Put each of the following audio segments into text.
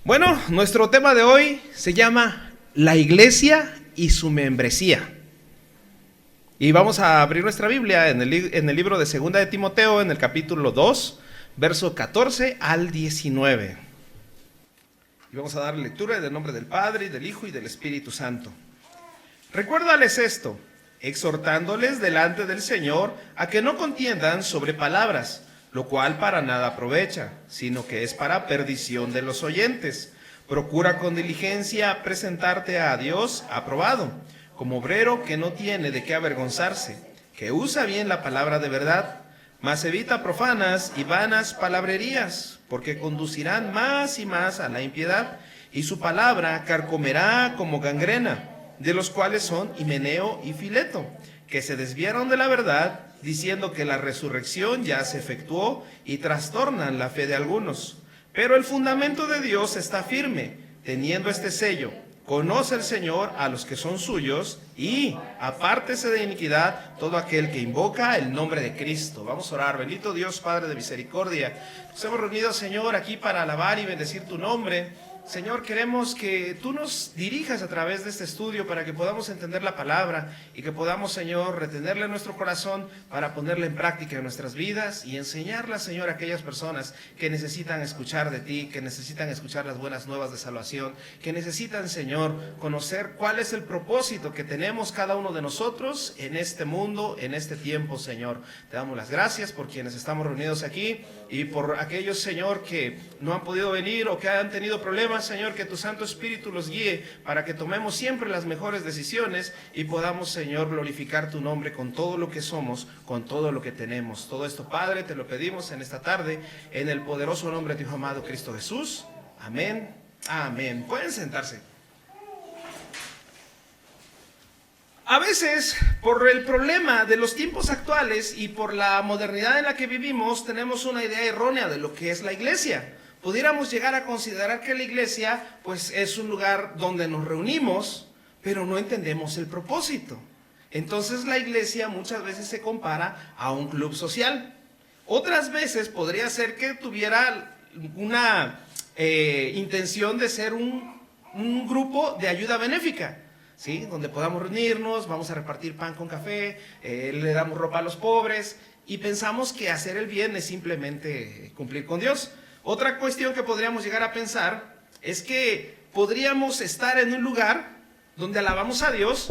Bueno, nuestro tema de hoy se llama la iglesia y su membresía. Y vamos a abrir nuestra Biblia en el libro de 2 de Timoteo, en el capítulo 2, verso 14 al 19. Y vamos a dar lectura en el nombre del Padre, y del Hijo, y del Espíritu Santo. Recuérdales esto, exhortándoles delante del Señor a que no contiendan sobre palabras, lo cual para nada aprovecha, sino que es para perdición de los oyentes. Procura con diligencia presentarte a Dios aprobado, como obrero que no tiene de qué avergonzarse, que usa bien la palabra de verdad, mas evita profanas y vanas palabrerías, porque conducirán más y más a la impiedad, y su palabra carcomerá como gangrena, de los cuales son Himeneo y Fileto, que se desviaron de la verdad, diciendo que la resurrección ya se efectuó, y trastornan la fe de algunos. Pero el fundamento de Dios está firme, teniendo este sello: conoce el Señor a los que son suyos, y apártese de iniquidad todo aquel que invoca el nombre de Cristo. Vamos a orar. Bendito Dios, Padre de misericordia, nos hemos reunido, Señor, aquí para alabar y bendecir tu nombre. Señor, queremos que tú nos dirijas a través de este estudio para que podamos entender la palabra y que podamos, Señor, retenerla en nuestro corazón para ponerla en práctica en nuestras vidas y enseñarla, Señor, a aquellas personas que necesitan escuchar de ti, que necesitan escuchar las buenas nuevas de salvación, que necesitan, Señor, conocer cuál es el propósito que tenemos cada uno de nosotros en este mundo, en este tiempo, Señor. Te damos las gracias por quienes estamos reunidos aquí y por aquellos, Señor, que no han podido venir o que han tenido problemas. Señor, que tu Santo Espíritu los guíe para que tomemos siempre las mejores decisiones y podamos, Señor, glorificar tu nombre con todo lo que somos, con todo lo que tenemos. Todo esto, Padre, te lo pedimos en esta tarde, en el poderoso nombre de tu Hijo amado Cristo Jesús. Amén. Amén. Pueden sentarse. A veces, por el problema de los tiempos actuales y por la modernidad en la que vivimos, tenemos una idea errónea de lo que es la iglesia. Pudiéramos llegar a considerar que la iglesia, pues, es un lugar donde nos reunimos, pero no entendemos el propósito. Entonces la iglesia muchas veces se compara a un club social. Otras veces podría ser que tuviera una intención de ser un grupo de ayuda benéfica, ¿sí? Donde podamos reunirnos, vamos a repartir pan con café, le damos ropa a los pobres y pensamos que hacer el bien es simplemente cumplir con Dios. Otra cuestión que podríamos llegar a pensar es que podríamos estar en un lugar donde alabamos a Dios,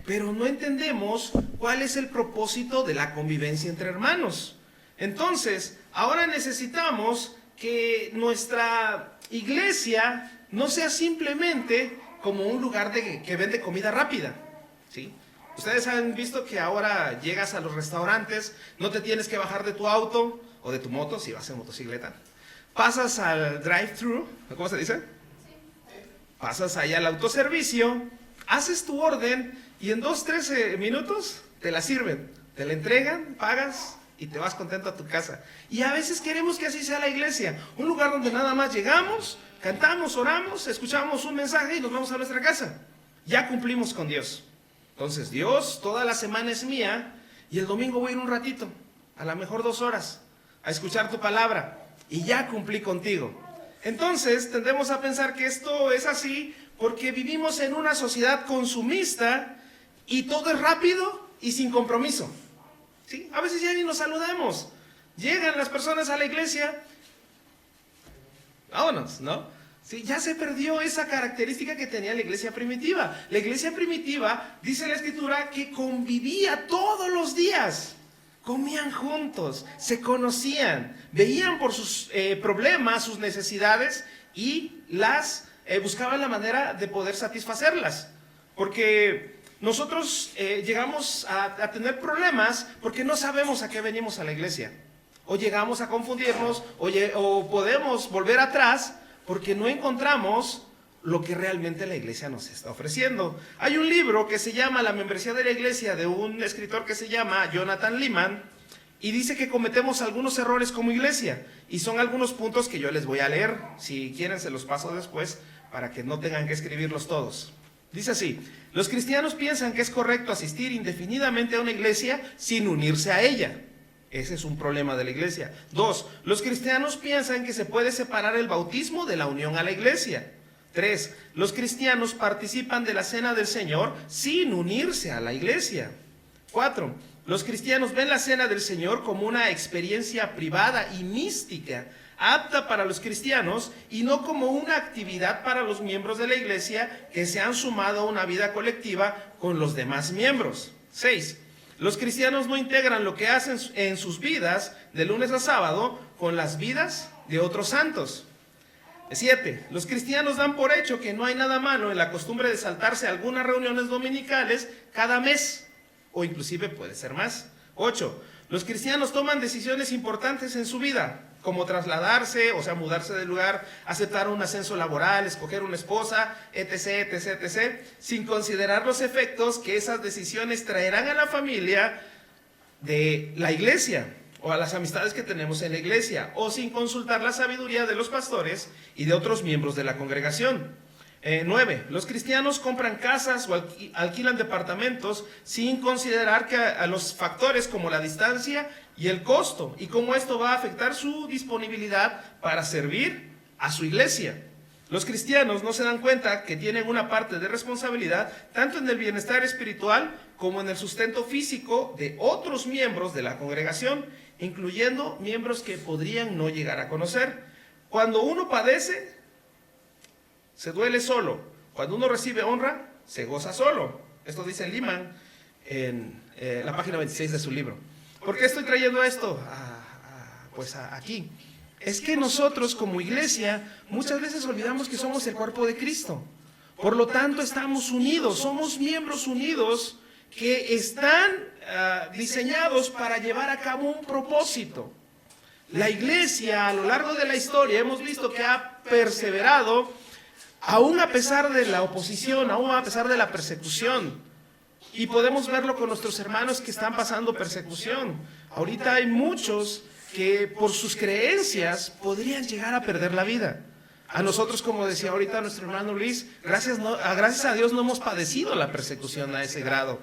pero no entendemos cuál es el propósito de la convivencia entre hermanos. Entonces, ahora necesitamos que nuestra iglesia no sea simplemente como un lugar que vende comida rápida, ¿sí? Ustedes han visto que ahora llegas a los restaurantes, no te tienes que bajar de tu auto o de tu moto, si vas en motocicleta. Pasas al drive-thru, ¿cómo se dice? Pasas allá al autoservicio, haces tu orden y en 2-3 minutos te la sirven, te la entregan, pagas y te vas contento a tu casa. Y a veces queremos que así sea la iglesia, un lugar donde nada más llegamos, cantamos, oramos, escuchamos un mensaje y nos vamos a nuestra casa. Ya cumplimos con Dios. Entonces Dios toda la semana es mía y el domingo voy a ir un ratito, a lo mejor 2 horas, a escuchar tu palabra. Y ya cumplí contigo. Entonces tendemos a pensar que esto es así porque vivimos en una sociedad consumista y todo es rápido y sin compromiso, ¿sí? A veces ya ni nos saludamos. Llegan las personas a la iglesia, vámonos, ¿no? Sí, ya se perdió esa característica que tenía la iglesia primitiva. La iglesia primitiva, dice la Escritura, que convivía todos los días. Comían juntos, se conocían, veían por sus problemas, sus necesidades y buscaban la manera de poder satisfacerlas. Porque nosotros llegamos a tener problemas porque no sabemos a qué venimos a la iglesia. O llegamos a confundirnos o podemos volver atrás porque no encontramos lo que realmente la iglesia nos está ofreciendo. Hay un libro que se llama La membresía de la iglesia, de un escritor que se llama Jonathan Leeman, y dice que cometemos algunos errores como iglesia, y son algunos puntos que yo les voy a leer. Si quieren se los paso después para que no tengan que escribirlos todos. Dice así: los cristianos piensan que es correcto asistir indefinidamente a una iglesia sin unirse a ella. Ese es un problema de la iglesia. 2, los cristianos piensan que se puede separar el bautismo de la unión a la iglesia. 3, los cristianos participan de la cena del Señor sin unirse a la iglesia. 4, los cristianos ven la cena del Señor como una experiencia privada y mística, apta para los cristianos y no como una actividad para los miembros de la iglesia que se han sumado a una vida colectiva con los demás miembros. 6, los cristianos no integran lo que hacen en sus vidas de lunes a sábado con las vidas de otros santos. 7, los cristianos dan por hecho que no hay nada malo en la costumbre de saltarse algunas reuniones dominicales cada mes, o inclusive puede ser más. 8, los cristianos toman decisiones importantes en su vida, como trasladarse, o sea, mudarse de lugar, aceptar un ascenso laboral, escoger una esposa, etc., etc., etc., sin considerar los efectos que esas decisiones traerán a la familia de la iglesia, o a las amistades que tenemos en la iglesia, o sin consultar la sabiduría de los pastores y de otros miembros de la congregación. 9, los cristianos compran casas o alquilan departamentos sin considerar que a los factores como la distancia y el costo, y cómo esto va a afectar su disponibilidad para servir a su iglesia. Los cristianos no se dan cuenta que tienen una parte de responsabilidad tanto en el bienestar espiritual como en el sustento físico de otros miembros de la congregación, incluyendo miembros que podrían no llegar a conocer. Cuando uno padece, se duele solo. Cuando uno recibe honra, se goza solo. Esto dice Lehman en la página 26 de su libro. ¿Por qué estoy trayendo esto aquí? Es que nosotros como iglesia muchas veces olvidamos que somos el cuerpo de Cristo. Por lo tanto, estamos unidos, somos miembros unidos que están diseñados para llevar a cabo un propósito. La iglesia a lo largo de la historia hemos visto que ha perseverado aún a pesar de la oposición, aún a pesar de la persecución. Y podemos verlo con nuestros hermanos que están pasando persecución. Ahorita hay muchos que por sus creencias podrían llegar a perder la vida. A nosotros, como decía ahorita nuestro hermano Luis, gracias a Dios no hemos padecido la persecución a ese grado.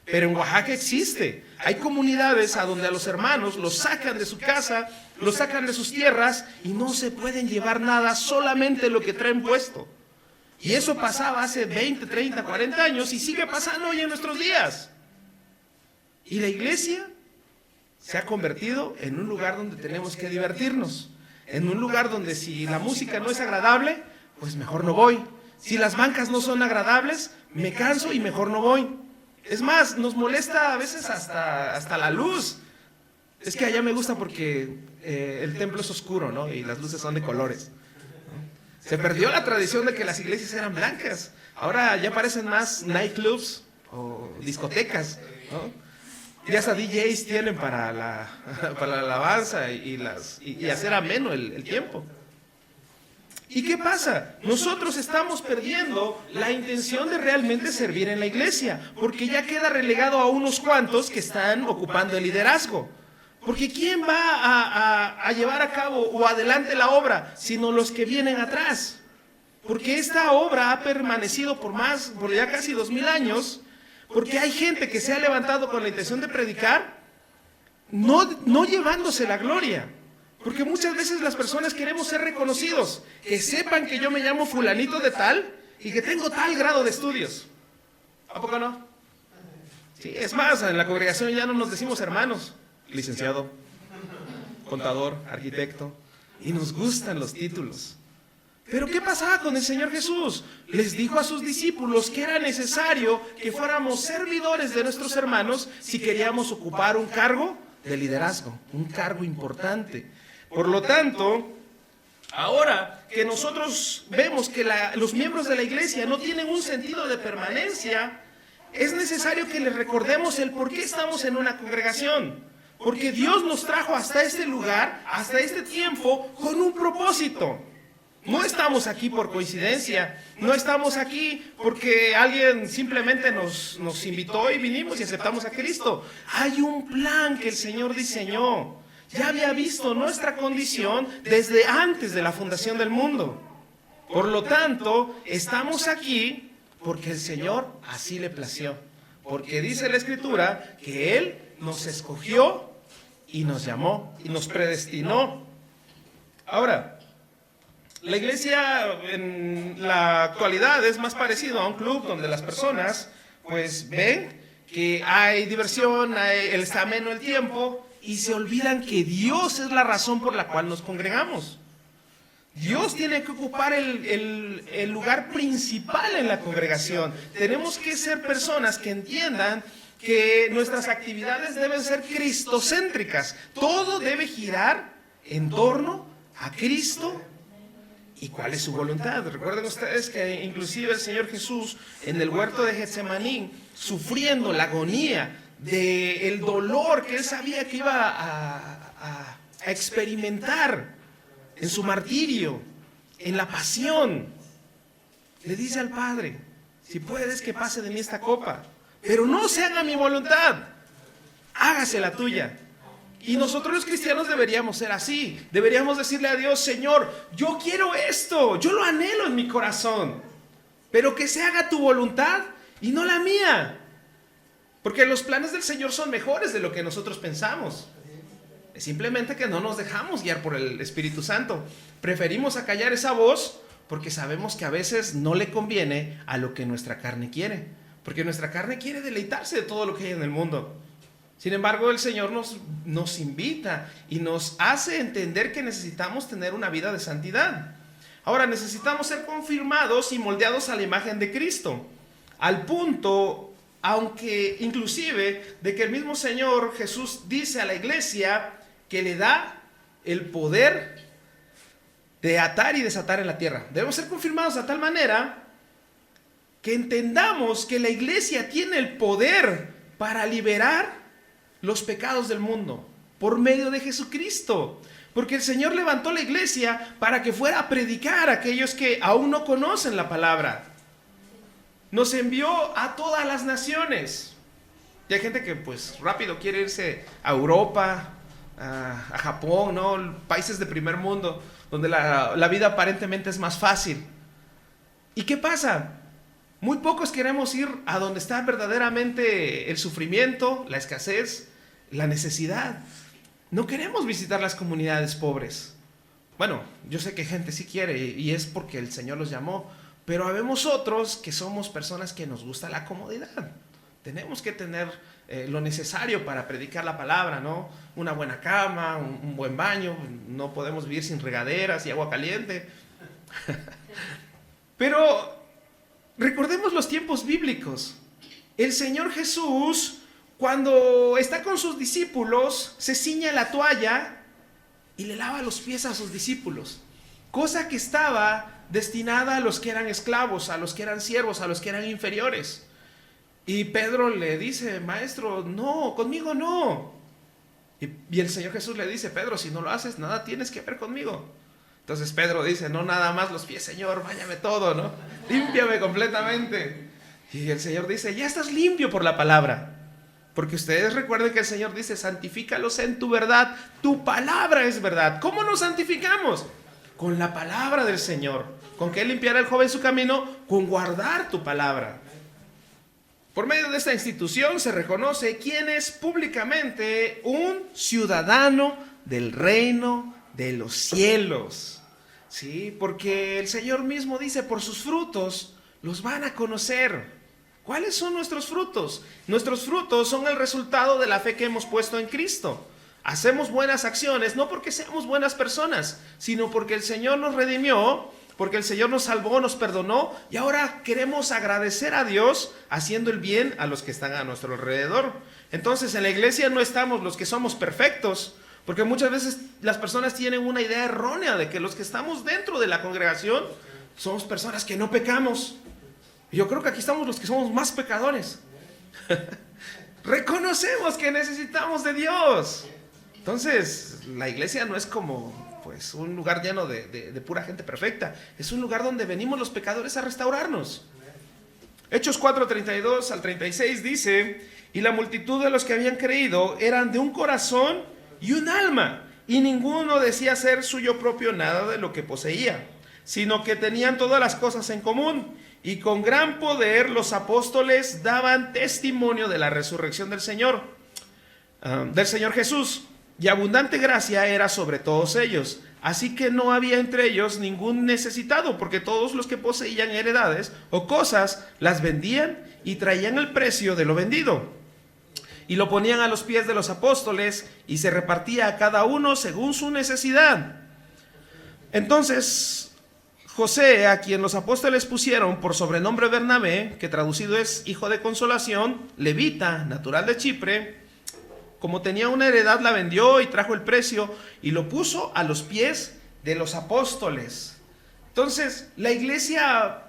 Pero en Oaxaca existe. Hay comunidades a donde a los hermanos los sacan de su casa, los sacan de sus tierras y no se pueden llevar nada, solamente lo que traen puesto. Y eso pasaba hace 20, 30, 40 años y sigue pasando hoy en nuestros días. Y la iglesia se ha convertido en un lugar donde tenemos que divertirnos. En un lugar donde si la música no es agradable, pues mejor no voy. Si las bancas no son agradables, me canso y mejor no voy. Es más, nos molesta a veces hasta la luz. Es que allá me gusta porque el templo es oscuro, ¿no? Y las luces son de colores. Se perdió la tradición de que las iglesias eran blancas. Ahora ya parecen más nightclubs o discotecas, ¿no? Y hasta DJs tienen para la alabanza y hacer ameno el tiempo. ¿Y qué pasa? Nosotros estamos perdiendo la intención de realmente servir en la iglesia, porque ya queda relegado a unos cuantos que están ocupando el liderazgo. Porque ¿quién va a llevar a cabo o adelante la obra, sino los que vienen atrás? Porque esta obra ha permanecido por ya casi 2000 años, porque hay gente que se ha levantado con la intención de predicar, no llevándose la gloria. Porque muchas veces las personas queremos ser reconocidos, que sepan que yo me llamo fulanito de tal y que tengo tal grado de estudios. ¿A poco no? Sí, es más, en la congregación ya no nos decimos hermanos. Licenciado, contador, arquitecto, y nos gustan los títulos. Pero ¿qué pasaba con el Señor Jesús? Les dijo a sus discípulos que era necesario que fuéramos servidores de nuestros hermanos si queríamos ocupar un cargo de liderazgo, un cargo importante. Por lo tanto, ahora que nosotros vemos que los miembros de la iglesia no tienen un sentido de permanencia, es necesario que les recordemos el por qué estamos en una congregación. Porque Dios nos trajo hasta este lugar, hasta este tiempo, con un propósito. No estamos aquí por coincidencia, no estamos aquí porque alguien simplemente nos invitó y vinimos y aceptamos a Cristo. Hay un plan que el Señor diseñó. Ya había visto nuestra condición desde antes de la fundación del mundo. Por lo tanto, estamos aquí porque el Señor así le plació. Porque dice la Escritura que Él nos escogió y nos llamó y nos predestinó. Ahora, la iglesia en la actualidad es más parecido a un club donde las personas pues ven que hay diversión, está ameno el tiempo y se olvidan que Dios es la razón por la cual nos congregamos. Dios tiene que ocupar el lugar principal en la congregación. Tenemos que ser personas que entiendan que nuestras actividades deben ser cristocéntricas. Todo debe girar en torno a Cristo y cuál es su voluntad. Recuerden ustedes que inclusive el Señor Jesús en el huerto de Getsemaní, sufriendo la agonía del dolor que él sabía que iba a experimentar en su martirio, en la pasión, le dice al Padre: si puedes que pase de mí esta copa, pero no se haga mi voluntad, hágase la tuya. Y nosotros los cristianos deberíamos ser así. Deberíamos decirle a Dios: Señor, yo quiero esto, yo lo anhelo en mi corazón, pero que se haga tu voluntad y no la mía. Porque los planes del Señor son mejores de lo que nosotros pensamos. Es simplemente que no nos dejamos guiar por el Espíritu Santo. Preferimos acallar esa voz porque sabemos que a veces no le conviene a lo que nuestra carne quiere. Porque nuestra carne quiere deleitarse de todo lo que hay en el mundo. Sin embargo, el Señor nos invita y nos hace entender que necesitamos tener una vida de santidad. Ahora, necesitamos ser confirmados y moldeados a la imagen de Cristo. Al punto, aunque inclusive, de que el mismo Señor Jesús dice a la iglesia que le da el poder de atar y desatar en la tierra. Debemos ser confirmados de tal manera que entendamos que la iglesia tiene el poder para liberar los pecados del mundo por medio de Jesucristo. Porque el Señor levantó la iglesia para que fuera a predicar a aquellos que aún no conocen la palabra. Nos envió a todas las naciones. Y hay gente que pues rápido quiere irse a Europa, a Japón, ¿no? Países de primer mundo, donde la vida aparentemente es más fácil. ¿Y qué pasa? Muy pocos queremos ir a donde está verdaderamente el sufrimiento, la escasez, la necesidad. No queremos visitar las comunidades pobres. Bueno, yo sé que gente sí quiere y es porque el Señor los llamó, pero habemos otros que somos personas que nos gusta la comodidad. Tenemos que tener lo necesario para predicar la palabra, ¿no? Una buena cama, un buen baño, no podemos vivir sin regaderas y agua caliente. Pero recordemos los tiempos bíblicos. El Señor Jesús, cuando está con sus discípulos, se ciña la toalla y le lava los pies a sus discípulos, cosa que estaba destinada a los que eran esclavos, a los que eran siervos, a los que eran inferiores. Y Pedro le dice: maestro, no, conmigo no. Y el Señor Jesús le dice: Pedro, si no lo haces, nada tienes que ver conmigo. Entonces Pedro dice: no, nada más los pies, Señor, báñame todo, ¿no? Límpiame completamente. Y el Señor dice: ya estás limpio por la palabra. Porque ustedes recuerden que el Señor dice: santifícalos en tu verdad, tu palabra es verdad. ¿Cómo nos santificamos? Con la palabra del Señor. ¿Con qué limpiará el joven su camino? Con guardar tu palabra. Por medio de esta institución se reconoce quién es públicamente un ciudadano del reino de los cielos. ¿Sí? Porque el Señor mismo dice: por sus frutos los van a conocer. ¿Cuáles son nuestros frutos? Nuestros frutos son el resultado de la fe que hemos puesto en Cristo. Hacemos buenas acciones no porque seamos buenas personas, sino porque el Señor nos redimió, porque el Señor nos salvó, nos perdonó, y ahora queremos agradecer a Dios haciendo el bien a los que están a nuestro alrededor. Entonces, en la iglesia no estamos los que somos perfectos, porque muchas veces las personas tienen una idea errónea de que los que estamos dentro de la congregación somos personas que no pecamos. Yo creo que aquí estamos los que somos más pecadores. Reconocemos que necesitamos de Dios. Entonces, la iglesia no es como pues un lugar lleno de pura gente perfecta. Es un lugar donde venimos los pecadores a restaurarnos. Hechos 4:32 al 36 dice: y la multitud de los que habían creído eran de un corazón y un alma, y ninguno decía ser suyo propio nada de lo que poseía, sino que tenían todas las cosas en común, y con gran poder los apóstoles daban testimonio de la resurrección del Señor Jesús. y abundante gracia era sobre todos ellos. Así que no había entre ellos ningún necesitado, porque todos los que poseían heredades o cosas las vendían y traían el precio de lo vendido, y lo ponían a los pies de los apóstoles, y se repartía a cada uno según su necesidad. Entonces José, a quien los apóstoles pusieron por sobrenombre Bernabé, que traducido es hijo de consolación, levita, natural de Chipre, como tenía una heredad, la vendió y trajo el precio y lo puso a los pies de los apóstoles. Entonces, la iglesia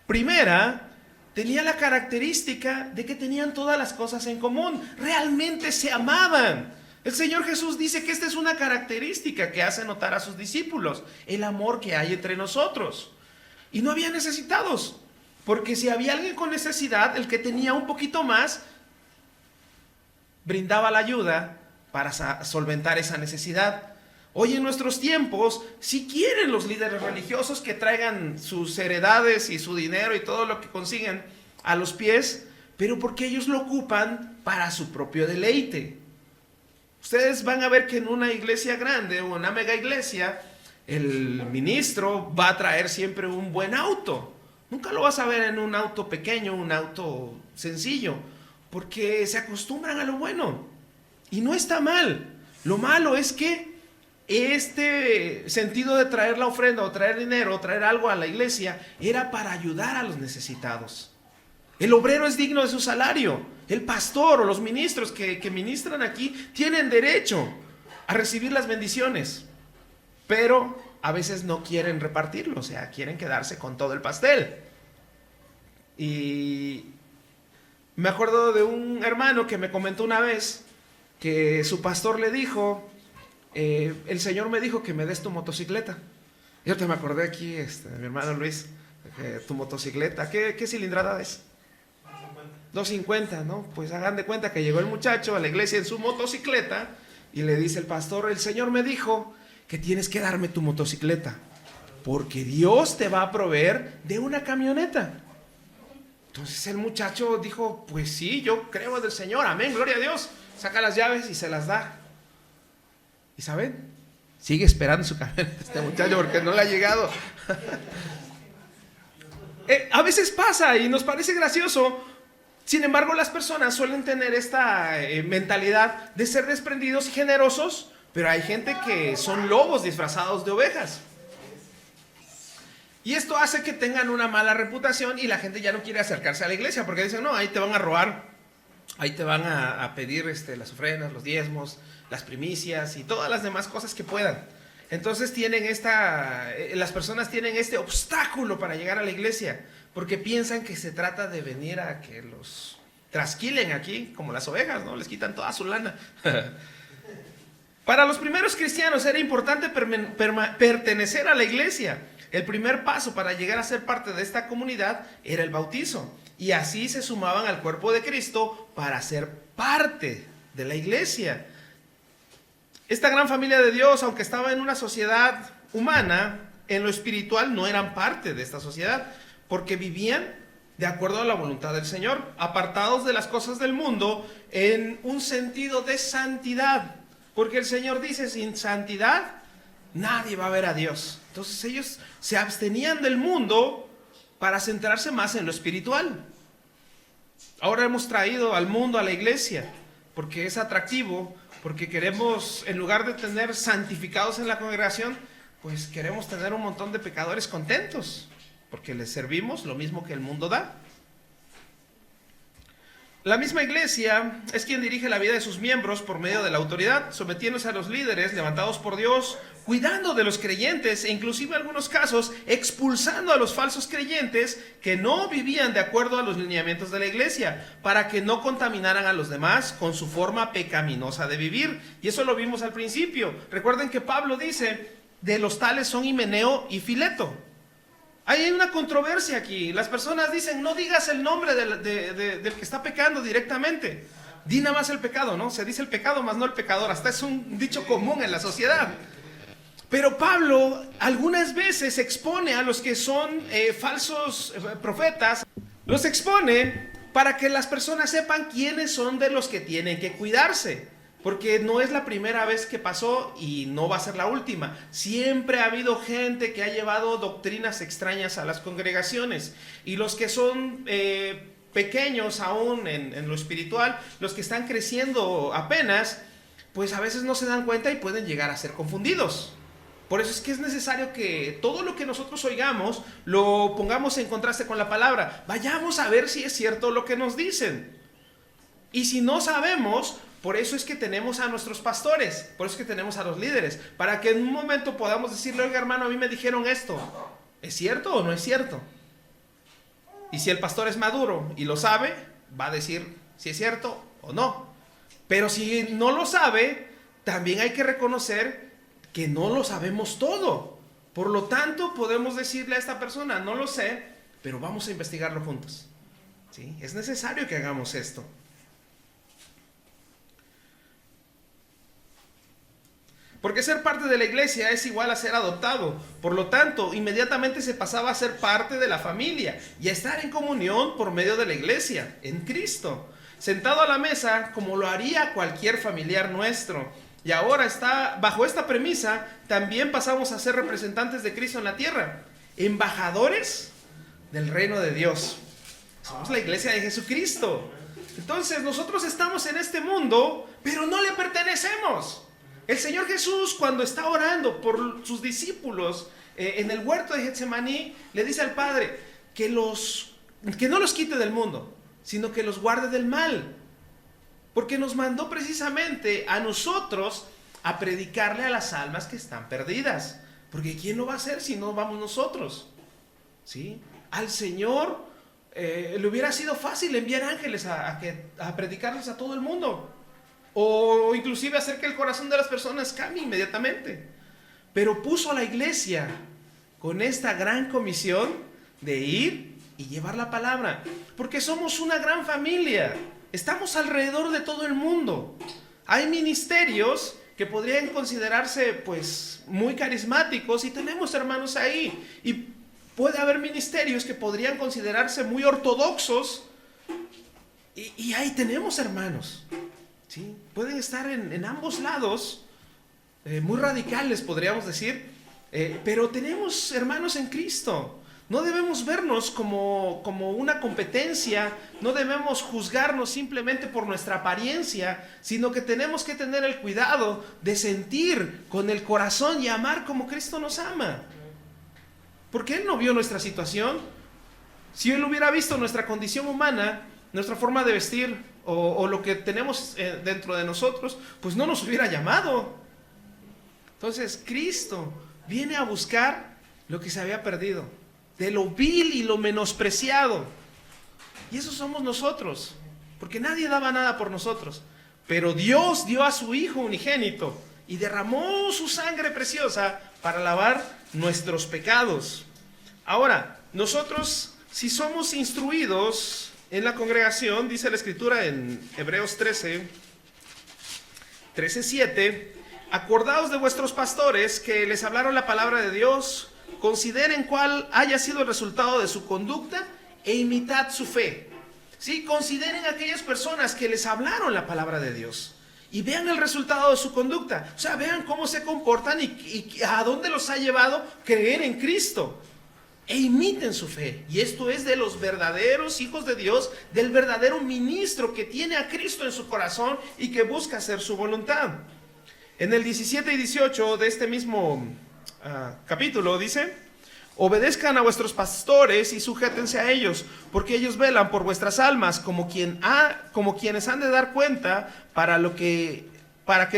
primera tenía la característica de que tenían todas las cosas en común. Realmente se amaban. El Señor Jesús dice que esta es una característica que hace notar a sus discípulos, el amor que hay entre nosotros. Y no había necesitados, porque si había alguien con necesidad, el que tenía un poquito más brindaba la ayuda para solventar esa necesidad. Hoy en nuestros tiempos, si quieren los líderes religiosos que traigan sus heredades y su dinero y todo lo que consiguen a los pies, pero porque ellos lo ocupan para su propio deleite. Ustedes van a ver que en una iglesia grande o una mega iglesia, el ministro va a traer siempre un buen auto. Nunca lo vas a ver en un auto pequeño, un auto sencillo, porque se acostumbran a lo bueno. Y no está mal. Lo malo es que este sentido de traer la ofrenda o traer dinero o traer algo a la iglesia era para ayudar a los necesitados. El obrero es digno de su salario. El pastor o los ministros que ministran aquí tienen derecho a recibir las bendiciones, pero a veces no quieren repartirlo, o sea, quieren quedarse con todo el pastel. Y me acuerdo de un hermano que me comentó una vez que su pastor le dijo, el Señor me dijo que me des tu motocicleta. Yo te me acordé aquí, mi hermano Luis, tu motocicleta, ¿qué cilindrada es? 250, ¿no? Pues hagan de cuenta que llegó el muchacho a la iglesia en su motocicleta y le dice el pastor, el Señor me dijo que tienes que darme tu motocicleta, porque Dios te va a proveer de una camioneta. Entonces el muchacho dijo, pues sí, yo creo del Señor, amén, gloria a Dios. Saca las llaves y se las da. ¿Y saben? Sigue esperando su camioneta este muchacho porque no le ha llegado. A veces pasa y nos parece gracioso. Sin embargo, las personas suelen tener esta mentalidad de ser desprendidos y generosos, pero hay gente que son lobos disfrazados de ovejas. Y esto hace que tengan una mala reputación y la gente ya no quiere acercarse a la iglesia porque dicen, no, ahí te van a robar, ahí te van a pedir las ofrendas, los diezmos, las primicias y todas las demás cosas que puedan. Entonces las personas tienen este obstáculo para llegar a la iglesia porque piensan que se trata de venir a que los trasquilen aquí como las ovejas, ¿no? Les quitan toda su lana. Para los primeros cristianos era importante pertenecer a la iglesia. El primer paso para llegar a ser parte de esta comunidad era el bautizo. Y así se sumaban al cuerpo de Cristo para ser parte de la iglesia. Esta gran familia de Dios, aunque estaba en una sociedad humana, en lo espiritual no eran parte de esta sociedad, porque vivían de acuerdo a la voluntad del Señor, apartados de las cosas del mundo en un sentido de santidad. Porque el Señor dice, sin santidad nadie va a ver a Dios. Entonces ellos se abstenían del mundo para centrarse más en lo espiritual. Ahora hemos traído al mundo a la iglesia porque es atractivo, porque queremos, en lugar de tener santificados en la congregación, pues queremos tener un montón de pecadores contentos, porque les servimos lo mismo que el mundo da. La misma iglesia es quien dirige la vida de sus miembros por medio de la autoridad, sometiéndose a los líderes levantados por Dios, cuidando de los creyentes e inclusive en algunos casos expulsando a los falsos creyentes que no vivían de acuerdo a los lineamientos de la iglesia, para que no contaminaran a los demás con su forma pecaminosa de vivir. Y eso lo vimos al principio. Recuerden que Pablo dice, de los tales son Himeneo y Fileto. Hay una controversia aquí. Las personas dicen, no digas el nombre del que está pecando directamente. Di nada más el pecado, ¿no? Se dice el pecado más no el pecador. Hasta es un dicho común en la sociedad. Pero Pablo algunas veces expone a los que son falsos profetas. Los expone para que las personas sepan quiénes son de los que tienen que cuidarse. porque no es la primera vez que pasó y no va a ser la última. Siempre ha habido gente que ha llevado doctrinas extrañas a las congregaciones, y los que son pequeños aún en lo espiritual, los que están creciendo apenas, pues a veces no se dan cuenta y pueden llegar a ser confundidos. Por eso es que es necesario que todo lo que nosotros oigamos lo pongamos en contraste con la palabra. Vayamos a ver si es cierto lo que nos dicen. Y si no sabemos, por eso es que tenemos a nuestros pastores, por eso es que tenemos a los líderes, para que en un momento podamos decirle: oiga, hermano, a mí me dijeron esto, ¿es cierto o no es cierto? Y si el pastor es maduro y lo sabe, va a decir si es cierto o no. Pero si no lo sabe, también hay que reconocer que no lo sabemos todo. Por lo tanto, podemos decirle a esta persona: no lo sé, pero vamos a investigarlo juntos. ¿Sí? Es necesario que hagamos esto. Porque ser parte de la iglesia es igual a ser adoptado. Por lo tanto, inmediatamente se pasaba a ser parte de la familia y a estar en comunión por medio de la iglesia, en Cristo, sentado a la mesa como lo haría cualquier familiar nuestro. Y ahora bajo esta premisa, también pasamos a ser representantes de Cristo en la tierra, embajadores del reino de Dios. Somos la iglesia de Jesucristo. Entonces nosotros estamos en este mundo, pero no le pertenecemos. El Señor Jesús, cuando está orando por sus discípulos en el huerto de Getsemaní, le dice al Padre que no los quite del mundo, sino que los guarde del mal. Porque nos mandó precisamente a nosotros a predicarle a las almas que están perdidas. Porque ¿quién lo va a hacer si no vamos nosotros? ¿Sí? Al Señor le hubiera sido fácil enviar ángeles a predicarles a todo el mundo. O inclusive hacer que el corazón de las personas cambie inmediatamente. Pero puso a la iglesia con esta gran comisión de ir y llevar la palabra. Porque somos una gran familia. Estamos alrededor de todo el mundo. Hay ministerios que podrían considerarse pues muy carismáticos y tenemos hermanos ahí. Y puede haber ministerios que podrían considerarse muy ortodoxos y ahí tenemos hermanos. ¿Sí? Pueden estar en ambos lados, muy radicales podríamos decir, pero tenemos hermanos en Cristo. No debemos vernos como una competencia, no debemos juzgarnos simplemente por nuestra apariencia, sino que tenemos que tener el cuidado de sentir con el corazón y amar como Cristo nos ama. Porque Él no vio nuestra situación. Si Él hubiera visto nuestra condición humana, nuestra forma de vestir o lo que tenemos dentro de nosotros, pues no nos hubiera llamado. Entonces Cristo viene a buscar lo que se había perdido, de lo vil y lo menospreciado. Y eso somos nosotros, porque nadie daba nada por nosotros. Pero Dios dio a su Hijo unigénito y derramó su sangre preciosa para lavar nuestros pecados. Ahora, nosotros, si somos instruidos en la congregación, dice la Escritura en Hebreos 13:7, acordaos de vuestros pastores que les hablaron la palabra de Dios, consideren cuál haya sido el resultado de su conducta e imitad su fe. Sí, consideren a aquellas personas que les hablaron la palabra de Dios y vean el resultado de su conducta. O sea, vean cómo se comportan y a dónde los ha llevado creer en Cristo. E imiten su fe. Y esto es de los verdaderos hijos de Dios, del verdadero ministro que tiene a Cristo en su corazón y que busca hacer su voluntad. En el 17 y 18 de este mismo capítulo dice: obedezcan a vuestros pastores y sujétense a ellos, porque ellos velan por vuestras almas como quienes han de dar cuenta para que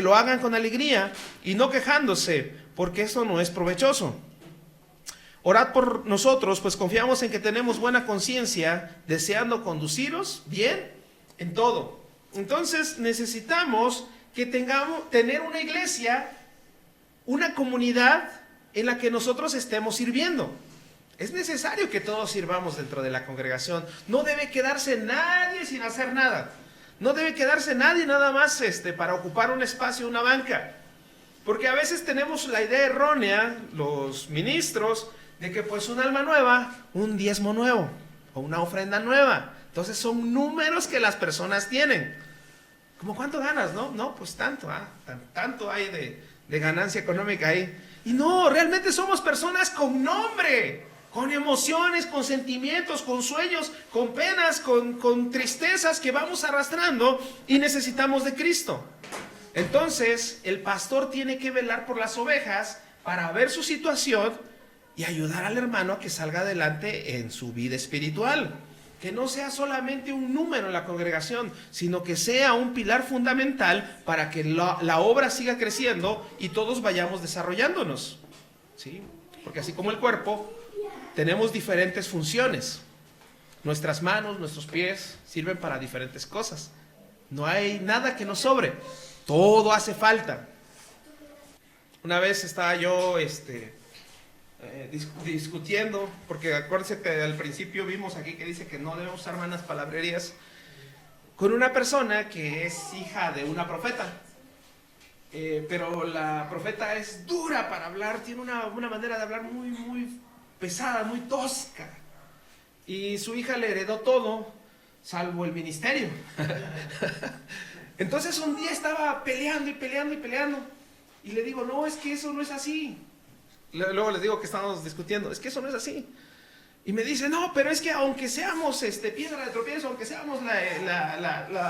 lo hagan con alegría y no quejándose, porque eso no es provechoso. Orad por nosotros, pues confiamos en que tenemos buena conciencia, deseando conduciros bien en todo. Entonces necesitamos tener una iglesia, una comunidad en la que nosotros estemos sirviendo. Es necesario que todos sirvamos dentro de la congregación. No debe quedarse nadie sin hacer nada. No debe quedarse nadie nada más para ocupar un espacio, una banca. Porque a veces tenemos la idea errónea, los ministros, de que pues un alma nueva, un diezmo nuevo o una ofrenda nueva. Entonces son números que las personas tienen. ¿Cómo cuánto ganas? No, no, pues tanto, tanto hay de ganancia económica ahí. Y no, realmente somos personas con nombre, con emociones, con sentimientos, con sueños, con penas, con tristezas que vamos arrastrando y necesitamos de Cristo. Entonces, el pastor tiene que velar por las ovejas para ver su situación y ayudar al hermano a que salga adelante en su vida espiritual. Que no sea solamente un número en la congregación, sino que sea un pilar fundamental para que la obra siga creciendo y todos vayamos desarrollándonos, ¿sí? Porque así como el cuerpo, tenemos diferentes funciones. Nuestras manos, nuestros pies sirven para diferentes cosas. No hay nada que nos sobre. Todo hace falta. Una vez estaba yo discutiendo, porque acuérdense que al principio vimos aquí que dice que no debemos usar malas palabrerías, con una persona que es hija de una profeta. Pero la profeta es dura para hablar, tiene una manera de hablar muy, muy pesada, muy tosca. Y su hija le heredó todo, salvo el ministerio. Entonces un día estaba peleando y peleando y peleando. Y le digo, no, es que eso no es así. Luego les digo que estábamos discutiendo, es que eso no es así. Y me dice, no, pero es que aunque seamos piedra de tropiezo, aunque seamos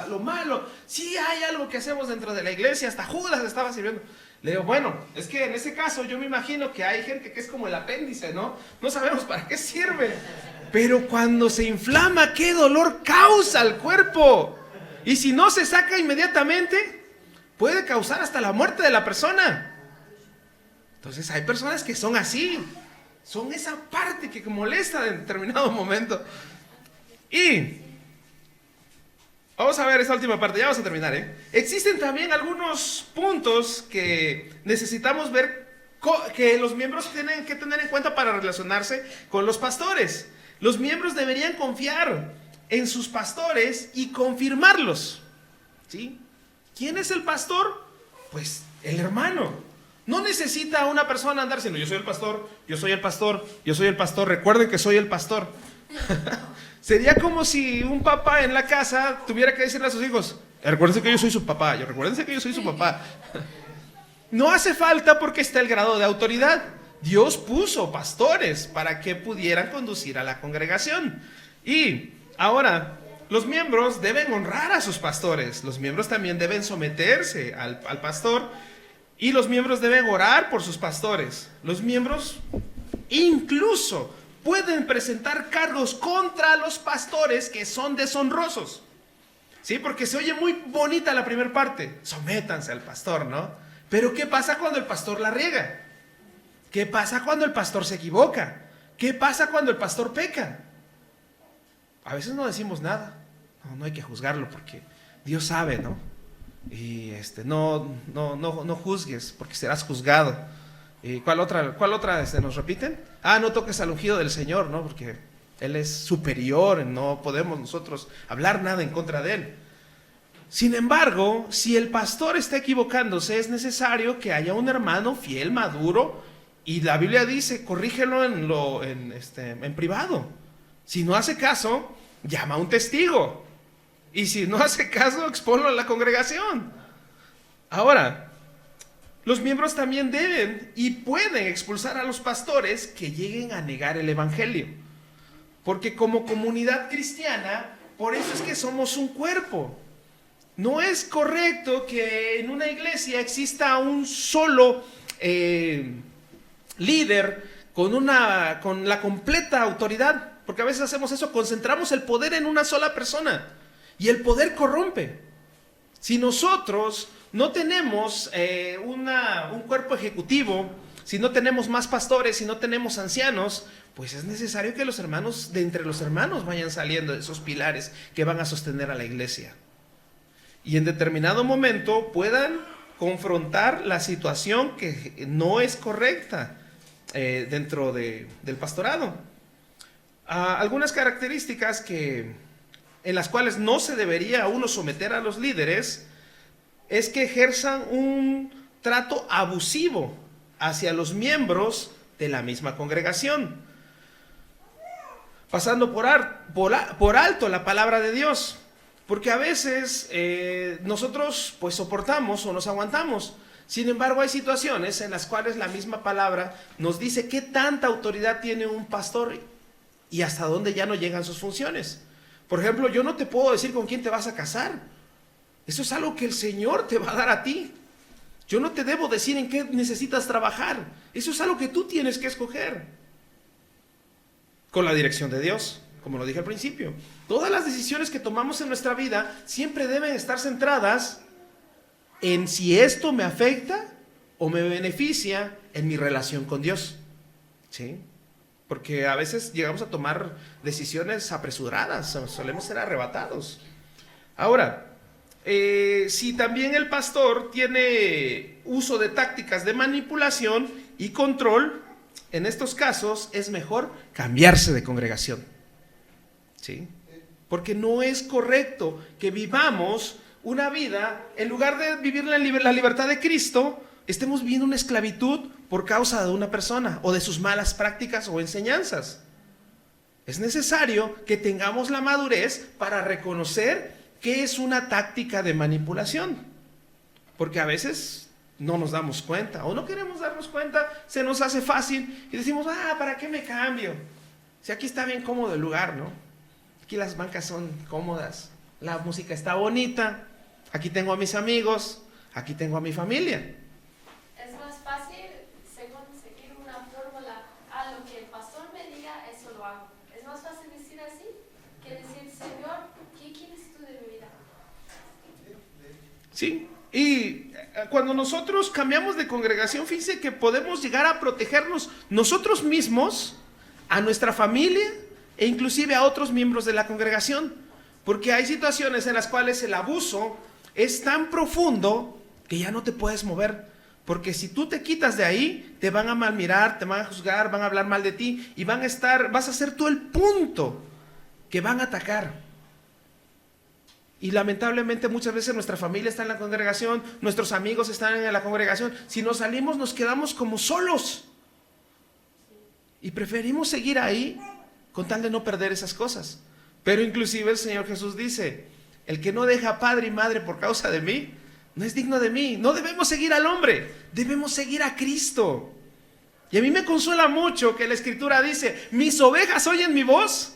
lo malo, sí hay algo que hacemos dentro de la iglesia, hasta Judas estaba sirviendo. Le digo, bueno, es que en ese caso yo me imagino que hay gente que es como el apéndice, ¿no? No sabemos para qué sirve. Pero cuando se inflama, ¿qué dolor causa al cuerpo? Y si no se saca inmediatamente, puede causar hasta la muerte de la persona. Entonces hay personas que son así, son esa parte que molesta en determinado momento. Y vamos a ver esta última parte, ya vamos a terminar, Existen también algunos puntos que necesitamos ver que los miembros tienen que tener en cuenta para relacionarse con los pastores. Los miembros deberían confiar en sus pastores y confirmarlos, ¿sí? ¿Quién es el pastor? Pues el hermano. No necesita una persona andar diciendo, yo soy el pastor, yo soy el pastor, yo soy el pastor, recuerden que soy el pastor. Sería como si un papá en la casa tuviera que decirle a sus hijos, recuérdense que yo soy su papá, recuérdense que yo soy su papá. No hace falta porque está el grado de autoridad. Dios puso pastores para que pudieran conducir a la congregación. Y ahora, los miembros deben honrar a sus pastores, los miembros también deben someterse al pastor. Y los miembros deben orar por sus pastores. Los miembros incluso pueden presentar cargos contra los pastores que son deshonrosos. ¿Sí? Porque se oye muy bonita la primera parte. Sométanse al pastor, ¿no? Pero ¿qué pasa cuando el pastor la riega? ¿Qué pasa cuando el pastor se equivoca? ¿Qué pasa cuando el pastor peca? A veces no decimos nada. No hay que juzgarlo porque Dios sabe, ¿no? Y no juzgues porque serás juzgado. ¿Y cuál otra nos repiten? No toques al ungido del Señor, ¿no? Porque Él es superior, no podemos nosotros hablar nada en contra de Él. Sin embargo, si el pastor está equivocándose, es necesario que haya un hermano fiel, maduro, y la Biblia dice, corrígelo en privado. Si no hace caso, llama a un testigo. Y si no hace caso, exponlo a la congregación. Ahora, los miembros también deben y pueden expulsar a los pastores que lleguen a negar el evangelio. Porque como comunidad cristiana, por eso es que somos un cuerpo. No es correcto que en una iglesia exista un solo líder con la completa autoridad. Porque a veces hacemos eso, concentramos el poder en una sola persona. Y el poder corrompe. Si nosotros no tenemos un cuerpo ejecutivo, si no tenemos más pastores, si no tenemos ancianos, pues es necesario que los hermanos, de entre los hermanos, vayan saliendo de esos pilares que van a sostener a la iglesia. Y en determinado momento puedan confrontar la situación que no es correcta dentro del pastorado. Algunas características en las cuales no se debería uno someter a los líderes es que ejerzan un trato abusivo hacia los miembros de la misma congregación, pasando por alto la palabra de Dios. Porque a veces nosotros pues soportamos o nos aguantamos. Sin embargo, hay situaciones en las cuales la misma palabra nos dice qué tanta autoridad tiene un pastor y hasta dónde ya no llegan sus funciones. Por ejemplo, yo no te puedo decir con quién te vas a casar. Eso es algo que el Señor te va a dar a ti. Yo no te debo decir en qué necesitas trabajar. Eso es algo que tú tienes que escoger. Con la dirección de Dios, como lo dije al principio. Todas las decisiones que tomamos en nuestra vida siempre deben estar centradas en si esto me afecta o me beneficia en mi relación con Dios. ¿Sí? Porque a veces llegamos a tomar decisiones apresuradas, solemos ser arrebatados. Ahora, si también el pastor tiene uso de tácticas de manipulación y control, en estos casos es mejor cambiarse de congregación. ¿Sí? Porque no es correcto que vivamos una vida, en lugar de vivir la libertad de Cristo, estemos viviendo una esclavitud por causa de una persona o de sus malas prácticas o enseñanzas. Es necesario que tengamos la madurez para reconocer qué es una táctica de manipulación, porque a veces no nos damos cuenta o no queremos darnos cuenta, se nos hace fácil y decimos, ¿para qué me cambio? Si aquí está bien cómodo el lugar, ¿no? Aquí las bancas son cómodas, la música está bonita, aquí tengo a mis amigos, aquí tengo a mi familia. Es más fácil, según seguir una fórmula, a lo que el pastor me diga, eso lo hago. Es más fácil decir así que decir, Señor, ¿qué quieres tú de mi vida? Sí, y cuando nosotros cambiamos de congregación, fíjense que podemos llegar a protegernos nosotros mismos, a nuestra familia e inclusive a otros miembros de la congregación, porque hay situaciones en las cuales el abuso es tan profundo que ya no te puedes mover, porque si tú te quitas de ahí, te van a malmirar, te van a juzgar, van a hablar mal de ti y vas a ser tú el punto que van a atacar. Y lamentablemente muchas veces nuestra familia está en la congregación, nuestros amigos están en la congregación. Si nos salimos nos quedamos como solos. Y preferimos seguir ahí con tal de no perder esas cosas. Pero inclusive el Señor Jesús dice, el que no deja padre y madre por causa de mí, no es digno de mí. No debemos seguir al hombre, debemos seguir a Cristo. Y a mí me consuela mucho que la Escritura dice, mis ovejas oyen mi voz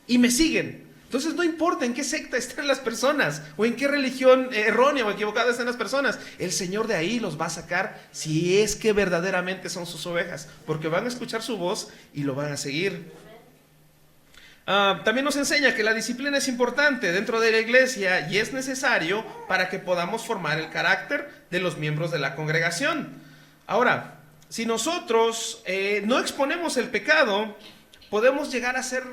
y me siguen. Entonces no importa en qué secta estén las personas o en qué religión errónea o equivocada estén las personas, el Señor de ahí los va a sacar si es que verdaderamente son sus ovejas, porque van a escuchar su voz y lo van a seguir. También nos enseña que la disciplina es importante dentro de la iglesia y es necesario para que podamos formar el carácter de los miembros de la congregación. Ahora, si nosotros no exponemos el pecado, podemos llegar a ser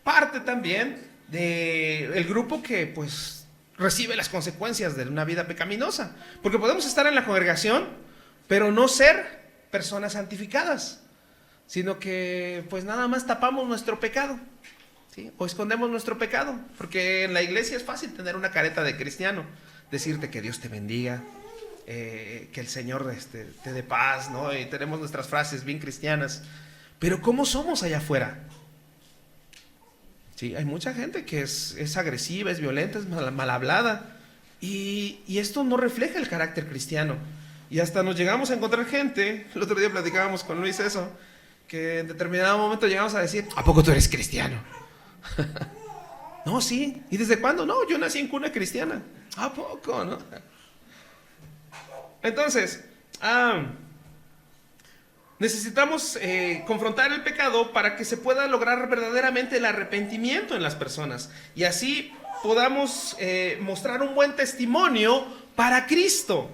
parte también del grupo que pues recibe las consecuencias de una vida pecaminosa, porque podemos estar en la congregación pero no ser personas santificadas, sino que pues nada más tapamos nuestro pecado, ¿sí? O escondemos nuestro pecado, porque en la iglesia es fácil tener una careta de cristiano, decirte que Dios te bendiga, que el Señor te dé paz, ¿no? Y tenemos nuestras frases bien cristianas, pero ¿cómo somos allá afuera? Sí, hay mucha gente que es agresiva, es violenta, es mal hablada, y esto no refleja el carácter cristiano. Y hasta nos llegamos a encontrar gente, el otro día platicábamos con Luis eso, que en determinado momento llegamos a decir, ¿a poco tú eres cristiano? No, sí. ¿Y desde cuándo? No, yo nací en cuna cristiana. ¿A poco, no? Entonces, necesitamos confrontar el pecado para que se pueda lograr verdaderamente el arrepentimiento en las personas y así podamos mostrar un buen testimonio para Cristo,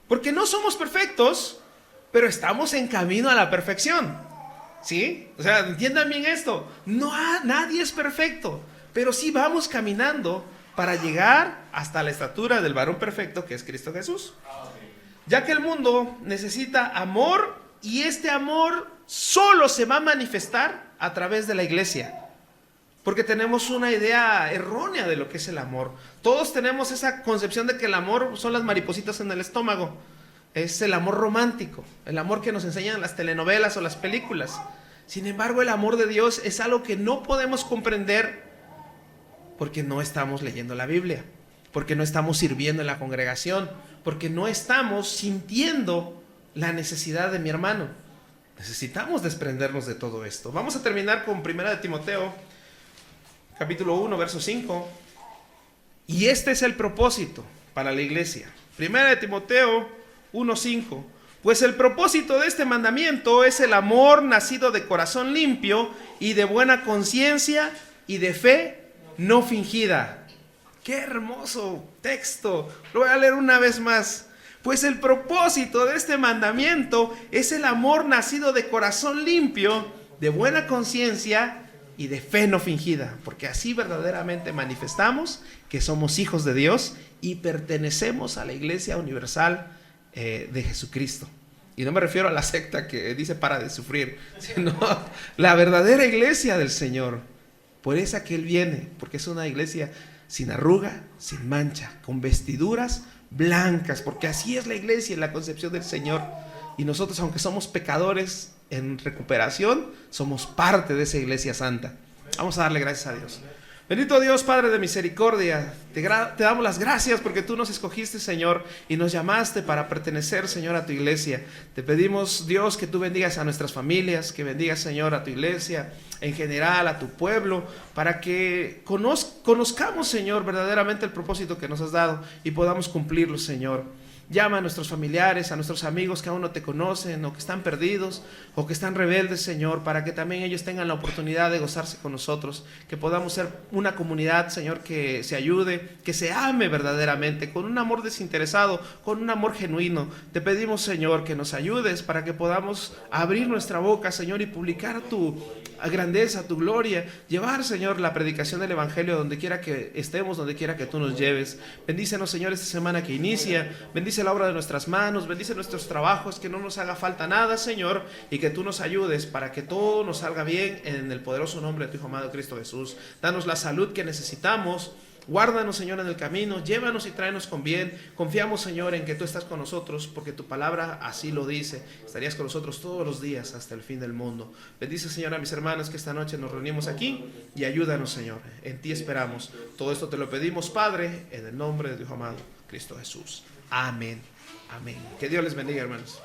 porque no somos perfectos, pero estamos en camino a la perfección, ¿sí? O sea, entiendan bien esto, nadie es perfecto, pero sí vamos caminando para llegar hasta la estatura del varón perfecto que es Cristo Jesús, ya que el mundo necesita amor. Y este amor solo se va a manifestar a través de la iglesia, porque tenemos una idea errónea de lo que es el amor. Todos tenemos esa concepción de que el amor son las maripositas en el estómago. Es el amor romántico, el amor que nos enseñan las telenovelas o las películas. Sin embargo, el amor de Dios es algo que no podemos comprender Porque no estamos leyendo la Biblia, porque no estamos sirviendo en la congregación, porque no estamos sintiendo la necesidad de mi hermano. Necesitamos desprendernos de todo esto. Vamos a terminar con 1 de Timoteo, capítulo 1, verso 5. Y este es el propósito para la iglesia. 1 de Timoteo 1, 5. Pues el propósito de este mandamiento es el amor nacido de corazón limpio y de buena conciencia y de fe no fingida. ¡Qué hermoso texto! Lo voy a leer una vez más. Pues el propósito de este mandamiento es el amor nacido de corazón limpio, de buena conciencia y de fe no fingida. Porque así verdaderamente manifestamos que somos hijos de Dios y pertenecemos a la Iglesia Universal de Jesucristo. Y no me refiero a la secta que dice para de sufrir, sino la verdadera iglesia del Señor. Por esa que Él viene, porque es una iglesia sin arruga, sin mancha, con vestiduras blancas, porque así es la iglesia en la concepción del Señor. Y nosotros, aunque somos pecadores en recuperación, somos parte de esa iglesia santa. Vamos a darle gracias a Dios. Bendito Dios, Padre de misericordia, te damos las gracias porque tú nos escogiste, Señor, y nos llamaste para pertenecer, Señor, a tu iglesia. Te pedimos, Dios, que tú bendigas a nuestras familias, que bendigas, Señor, a tu iglesia, en general, a tu pueblo, para que conozcamos, Señor, verdaderamente el propósito que nos has dado y podamos cumplirlo, Señor. Llama a nuestros familiares, a nuestros amigos que aún no te conocen o que están perdidos o que están rebeldes, Señor, para que también ellos tengan la oportunidad de gozarse con nosotros, que podamos ser una comunidad, Señor, que se ayude, que se ame verdaderamente, con un amor desinteresado, con un amor genuino. Te pedimos, Señor, que nos ayudes para que podamos abrir nuestra boca, Señor, y publicar tu grandeza, tu gloria, llevar, Señor, la predicación del Evangelio donde quiera que estemos, donde quiera que tú nos lleves. Bendícenos, Señor, esta semana que inicia, bendice la obra de nuestras manos, bendice nuestros trabajos, que no nos haga falta nada, Señor, y que tú nos ayudes para que todo nos salga bien en el poderoso nombre de tu Hijo amado Cristo Jesús. Danos la salud que necesitamos. Guárdanos, Señor, en el camino, llévanos y tráenos con bien. Confiamos, Señor, en que tú estás con nosotros, porque tu palabra así lo dice. Estarías con nosotros todos los días hasta el fin del mundo. Bendice, Señor, a mis hermanos que esta noche nos reunimos aquí y ayúdanos, Señor. En ti esperamos. Todo esto te lo pedimos, Padre, en el nombre de tu Hijo amado Cristo Jesús. Amén. Amén. Que Dios les bendiga, hermanos.